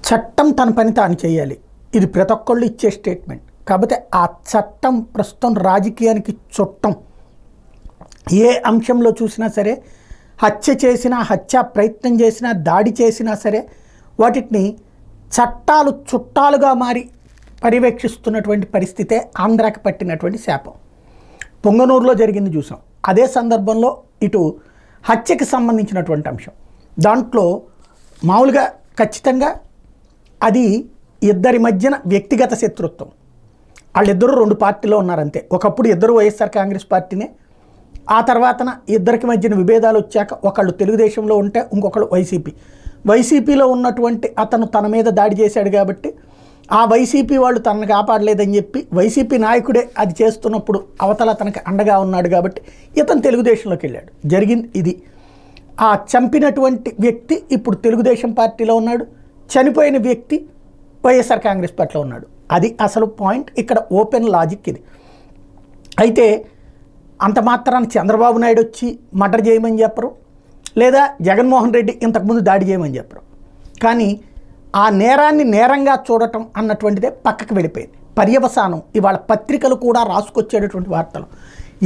చట్టం తన పని తాను చేయాలి. ఇది ప్రతి ఒక్కళ్ళు ఇచ్చే స్టేట్మెంట్. కాకపోతే ఆ చట్టం ప్రస్తుతం రాజకీయానికి చుట్టం. ఏ అంశంలో చూసినా సరే, హత్య చేసినా, హత్యా ప్రయత్నం చేసినా, దాడి చేసినా సరే వాటిని చట్టాలు చుట్టాలుగా మారి పర్యవేక్షిస్తున్నటువంటి పరిస్థితే ఆంధ్రాకి పట్టినటువంటి శాపం. పొంగనూరులో జరిగింది చూసాం. అదే సందర్భంలో ఇటు హత్యకి సంబంధించినటువంటి అంశం, దాంట్లో మామూలుగా ఖచ్చితంగా అది ఇద్దరి మధ్యన వ్యక్తిగత శత్రుత్వం. వాళ్ళిద్దరూ రెండు పార్టీలో ఉన్నారంతే. ఒకప్పుడు ఇద్దరు వైఎస్ఆర్ కాంగ్రెస్ పార్టీనే, ఆ తర్వాతన ఇద్దరికి మధ్యన విభేదాలు వచ్చాక ఒకళ్ళు తెలుగుదేశంలో ఉంటే ఇంకొకళ్ళు వైసీపీలో ఉన్నటువంటి అతను తన మీద దాడి చేశాడు కాబట్టి ఆ వైసీపీ వాళ్ళు తనను కాపాడలేదని చెప్పి వైసీపీ నాయకుడే అది చేస్తున్నప్పుడు అవతల అతనికి అండగా ఉన్నాడు కాబట్టి ఇతను తెలుగుదేశంలోకి వెళ్ళాడు. జరిగింది ఇది. ఆ చంపినటువంటి వ్యక్తి ఇప్పుడు తెలుగుదేశం పార్టీలో ఉన్నాడు, చనిపోయిన వ్యక్తి వైఎస్ఆర్ కాంగ్రెస్ పార్టీలో ఉన్నాడు. అది అసలు పాయింట్. ఇక్కడ ఓపెన్ లాజిక్ ఇది. అయితే అంత మాత్రాన చంద్రబాబు నాయుడు వచ్చి మర్డర్ చేయమని చెప్పరు, లేదా జగన్మోహన్ రెడ్డి ఇంతకుముందు దాడి చేయమని చెప్పరు. కానీ ఆ నేరాన్ని నేరంగా చూడటం అన్నటువంటిదే పక్కకు వెళ్ళిపోయింది. పర్యవసానం ఇవాళ పత్రికలు కూడా రాసుకొచ్చేటటువంటి వార్తలు.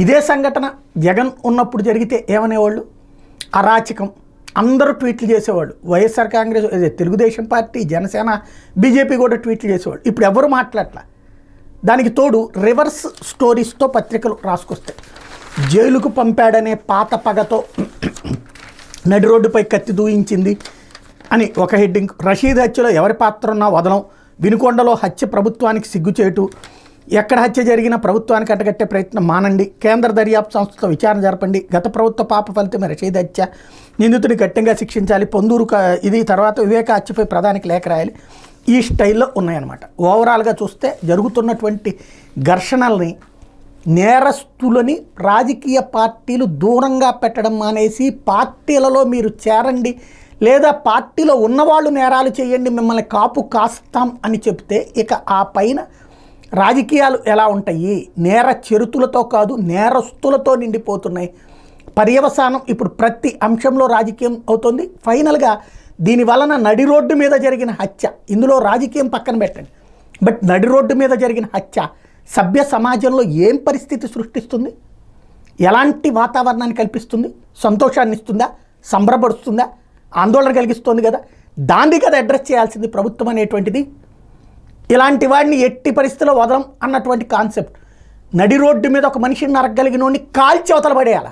ఇదే సంఘటన జగన్ ఉన్నప్పుడు జరిగితే ఏమనేవాళ్ళు? అరాచకం. అందరూ ట్వీట్లు చేసేవాళ్ళు. వైఎస్ఆర్ కాంగ్రెస్, తెలుగుదేశం పార్టీ, జనసేన, బీజేపీ కూడా ట్వీట్లు చేసేవాళ్ళు. ఇప్పుడు ఎవరు మాట్లాడట్లా. దానికి తోడు రివర్స్ స్టోరీస్తో పత్రికలు రాసుకొస్తాయి. జైలుకు పంపాడనే పాత పగతో నడి రోడ్డుపై కత్తి దూయించింది అని ఒక హెడ్డింగ్. రషీద్ హత్యలో ఎవరి పాత్ర ఉన్నా వదలం, వినుకొండలో హత్య ప్రభుత్వానికి సిగ్గుచేటు, ఎక్కడ హత్య జరిగినా ప్రభుత్వానికి అడ్డగట్టే ప్రయత్నం మానండి, కేంద్ర దర్యాప్తు సంస్థతో విచారణ జరపండి, గత ప్రభుత్వ పాప ఫలితమే రషీద్ హత్య, నిందితుడిని గట్టిగా శిక్షించాలి, పొందూరు ఇది, తర్వాత వివేక హత్యపై ప్రధానికి లేఖ రాయాలి. ఈ స్టైల్లో ఉన్నాయన్నమాట. ఓవరాల్గా చూస్తే జరుగుతున్నటువంటి ఘర్షణల్ని, నేరస్తులని రాజకీయ పార్టీలు దూరంగా పెట్టడం మానేసి పార్టీలలో మీరు చేరండి, లేదా పార్టీలో ఉన్నవాళ్ళు నేరాలు చేయండి, మిమ్మల్ని కాపు కాస్తాం అని చెప్తే ఇక ఆ పైన రాజకీయాలు ఎలా ఉంటాయి? నేర చరితులతో కాదు, నేరస్తులతో నిండిపోతున్నాయి. పర్యవసానం ఇప్పుడు ప్రతి అంశంలో రాజకీయం అవుతుంది. ఫైనల్గా దీని వలన నడి రోడ్డు మీద జరిగిన హత్య, ఇందులో రాజకీయం పక్కన పెట్టండి, బట్ నడి రోడ్డు మీద జరిగిన హత్య సభ్య సమాజంలో ఏం పరిస్థితి సృష్టిస్తుంది? ఎలాంటి వాతావరణాన్ని కల్పిస్తుంది? సంతోషాన్ని ఇస్తుందా? సంబరపరుస్తుందా? ఆందోళన కలిగిస్తుంది కదా. దాన్ని కదా అడ్రస్ చేయాల్సింది ప్రభుత్వం అనేటువంటిది. ఇలాంటి వాడిని ఎట్టి పరిస్థితిలో వదలం అన్నటువంటి కాన్సెప్ట్. నడి రోడ్డు మీద ఒక మనిషిని నరగలిగినోడిని కాల్చి అవతల పడేయాలి,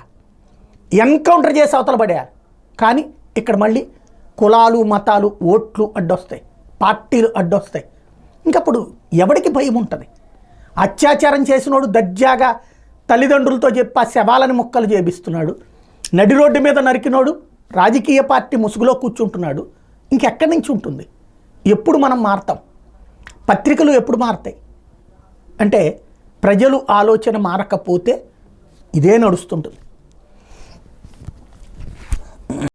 ఎన్కౌంటర్ చేసి అవతల పడేయాలి. కానీ ఇక్కడ మళ్ళీ కులాలు, మతాలు, ఓట్లు అడ్డొస్తాయి, పార్టీలు అడ్డొస్తాయి. ఇంకప్పుడు ఎవడికి భయం ఉంటుంది? అత్యాచారం చేసినోడు దర్జాగా తల్లిదండ్రులతో చెప్పి ఆ శవాలని ముక్కలు చేపిస్తున్నాడు. నడి రోడ్డు మీద నరికినోడు రాజకీయ పార్టీ ముసుగులో కూర్చుంటున్నాడు. ఇంకెక్కడి నుంచి ఉంటుంది? ఎప్పుడు మనం మారుతాం? పత్రికలు ఎప్పుడు మారుతాయి? అంటే ప్రజలు ఆలోచన మారకపోతే ఇదే నడుస్తుంటుంది.